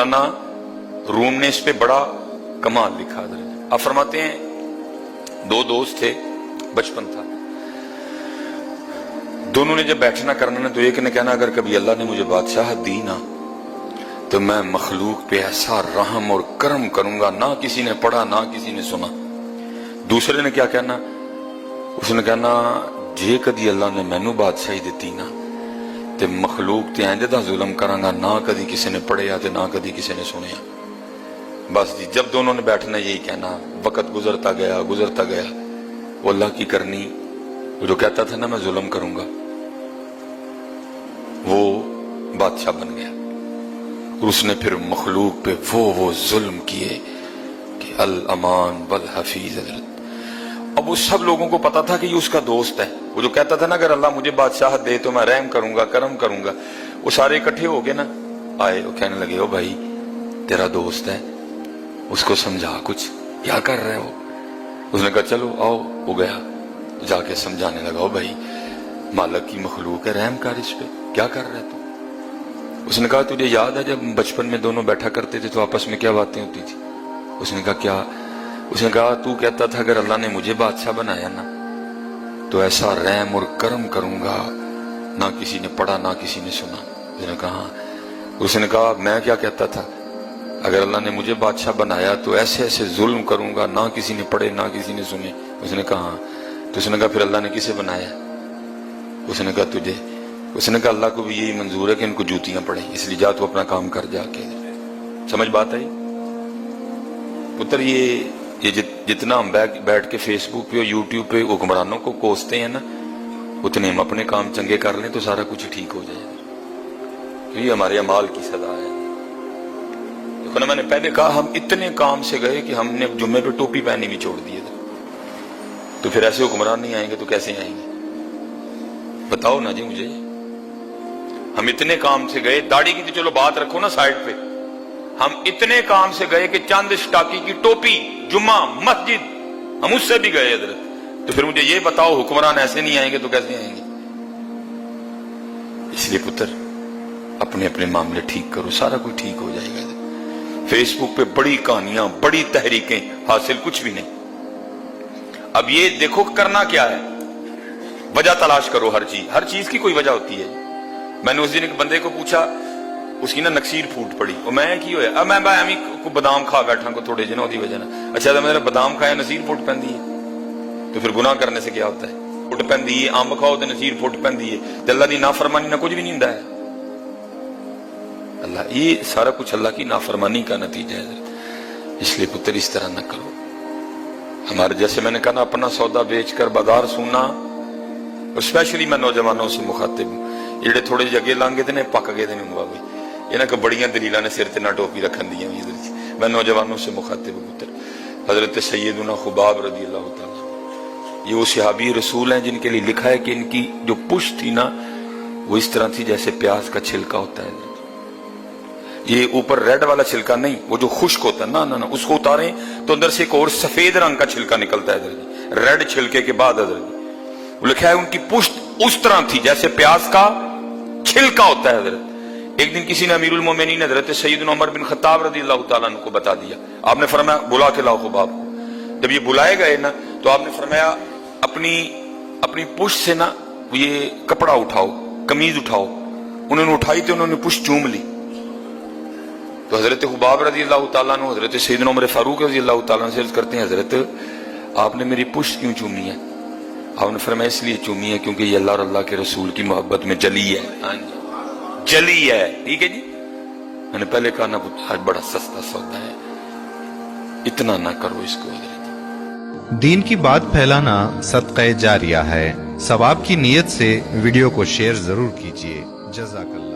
मौलाना room ने इस पे बड़ा कमाल लिखा। आप फरमाते हैं दो दोस्त थे, बचपन था, दोनों ने जब बैठना करना ना तो एक ने कहना अगर कभी अल्लाह ने मुझे बादशाह दी ना तो मैं मखलूक पे ऐसा रहम और करम करूंगा, ना किसी ने पढ़ा ना किसी ने सुना। दूसरे ने क्या कहना, उसने कहना जे कदी अल्लाह ने मैनू बादशाही दी ना ते मखलूक ते इंज दा जुल्म करांगा, ना कदी किसी ने पढ़िया ते ना कदी किसी ने सुनिया। बस जी, जब दोनों ने बैठना यही कहना, वक्त गुजरता गया वो अल्लाह की करनी, वो जो कहता था ना मैं जुल्म करूंगा, वो बादशाह बन गया। उसने फिर मखलूक पे वो जुल्म किए कि अल अमान वल हफीज। अब वो सब लोगों को पता था कि ये उसका दोस्त है, वो जो कहता था ना अगर अल्लाह मुझे बादशाह दे तो मैं रहम करूंगा, करम करूंगा। वो सारे इकट्ठे हो गए ना, आए, वो कहने लगे ओ भाई तेरा दोस्त है, उसको समझा कुछ, क्या कर रहे हो। उसने कहा चलो आओ। वो गया, जाके समझाने लगा, ओ भाई मालिक की मखलूक है, रहम कर इस पे, क्या कर रहे तू। उसने कहा तुझे याद है जब बचपन में दोनों बैठा करते थे तो आपस में क्या बातें होती थी। उसने कहा क्या। उसने कहा तू कहता था अगर अल्लाह ने मुझे बादशाह बनाया ना तो ऐसा रहम और करम करूंगा, ना किसी ने पढ़ा ना किसी ने सुना। उसने कहा उसने कहा मैं क्या कहता था, अगर अल्लाह ने मुझे बादशाह बनाया तो ऐसे ऐसे जुल्म करूंगा, ना किसी ने पढ़े ना किसी ने सुने। उसने कहा तो उसने कहा फिर अल्लाह ने किसे बनाया। उसने कहा तुझे। उसने कहा अल्लाह को भी यही मंजूर है कि इनको जूतियां पड़े, इसलिए जा तू अपना काम कर जाके। समझ बात आई पुत्र। ये जितना हम बैठ के फेसबुक पे और यूट्यूब पे हुक्मरानों को कोसते हैं ना, उतने हम अपने काम चंगे कर लें तो सारा कुछ ठीक हो जाएगा। ये हमारे अमाल की सदा है। देखो ना, मैंने पहले कहा हम इतने काम से गए कि हमने जुम्मे पे टोपी पहनी भी छोड़ दी है। तो फिर ऐसे हुक्मरान नहीं आएंगे तो कैसे आएंगे, बताओ ना जी मुझे। हम इतने काम से गए, दाढ़ी की तो चलो बात रखो ना साइड पे, हम इतने काम से गए कि चंद स्टाकी की टोपी, जुम्मा, मस्जिद, हम उससे भी गए हजरत। तो फिर मुझे ये बताओ हुक्मरान ऐसे नहीं आएंगे तो कैसे आएंगे। इसलिए पुत्र अपने अपने मामले ठीक करो, सारा कुछ ठीक हो जाएगा। फेसबुक पे बड़ी कहानियां, बड़ी तहरीकें, हासिल कुछ भी नहीं। अब ये देखो करना क्या है, वजह तलाश करो। हर चीज की कोई वजह होती है। मैंने उस दिन एक बंदे को पूछा, उसकी ना नक्सीर फूट पड़ी, और मैं की होया, अब मैं भाई को बादाम खा बैठा को थोड़े जिन्हों की वजह ना। अच्छा तो मैंने बादाम खाया नसीर फुट पैंदी है, तो फिर गुनाह करने से क्या होता है। फुट पैंदी है, अंब खाओ तो नसीर फुट पैंदी है, तो अल्लाह की नाफरमानी ना कुछ भी नहीं होता है। अल्लाह ये सारा कुछ अल्लाह की नाफरमानी का नतीजा है। इसलिए पुत्र इस तरह न करो। हमारे जैसे मैंने कहा ना, अपना सौदा बेचकर बाजार सूना। और स्पेशली मैं नौजवानों से मुखातिब हूं, जेडे थोड़े जे अगे लंघ गए थे पक गए थे बाबू, इन्हें को बड़िया दलील ने सिर ते ना टोपी रखन दी। मैं नौजवानों से मुखातिब हूं पुत्र। हजरत सैयदना खुबाब रज़ी अल्लाह तआला, ये वो सहाबी रसूल हैं जिनके लिए लिखा है कि इनकी जो पुश्त थी ना वो इस तरह थी जैसे प्याज का छिलका होता है। ये ऊपर रेड वाला छिलका नहीं, वो जो खुश्क होता है ना ना ना, उसको उतारें तो अंदर से एक और सफेद रंग का छिलका निकलता है। रेड छिलके के बाद वो लिखा है उनकी पुश्त उस तरह थी जैसे प्याज का छिलका होता है। हजरत एक दिन किसी ने अमीरुल मोमिनीन हजरत सैयदना उमर बिन खत्ताब रज़ियल्लाहु ताला अन्हु को बता दिया। आपने फरमाया बुला के लाओ खुबाब को। जब ये बुलाए गए ना तो आपने फरमाया अपनी पुश्त से ना ये कपड़ा उठाओ, कमीज उठाओ। उन्होंने उठाई तो उन्होंने पुश्त चूम ली। तो हजरत खुबाब रज़ियल्लाहु ताला अन्हु हजरत सैयदना उमर फारूक रज़ियल्लाहु ताला अन्हु से अर्ज करते हैं, हजरत आपने मेरी पुश्त क्यों चूमी है। आपने फरमाया इसलिए चूमी है क्योंकि ये अल्लाह और अल्लाह के रसूल की मोहब्बत में जली है। हाँ जी जली है, ठीक है जी। मैंने पहले कहा ना आज बड़ा सस्ता सौदा है, इतना ना करो इसको। दीन की बात फैलाना सदक़े जारिया है। सवाब की नीयत से वीडियो को शेयर जरूर कीजिए। जज़ाकल्लाह।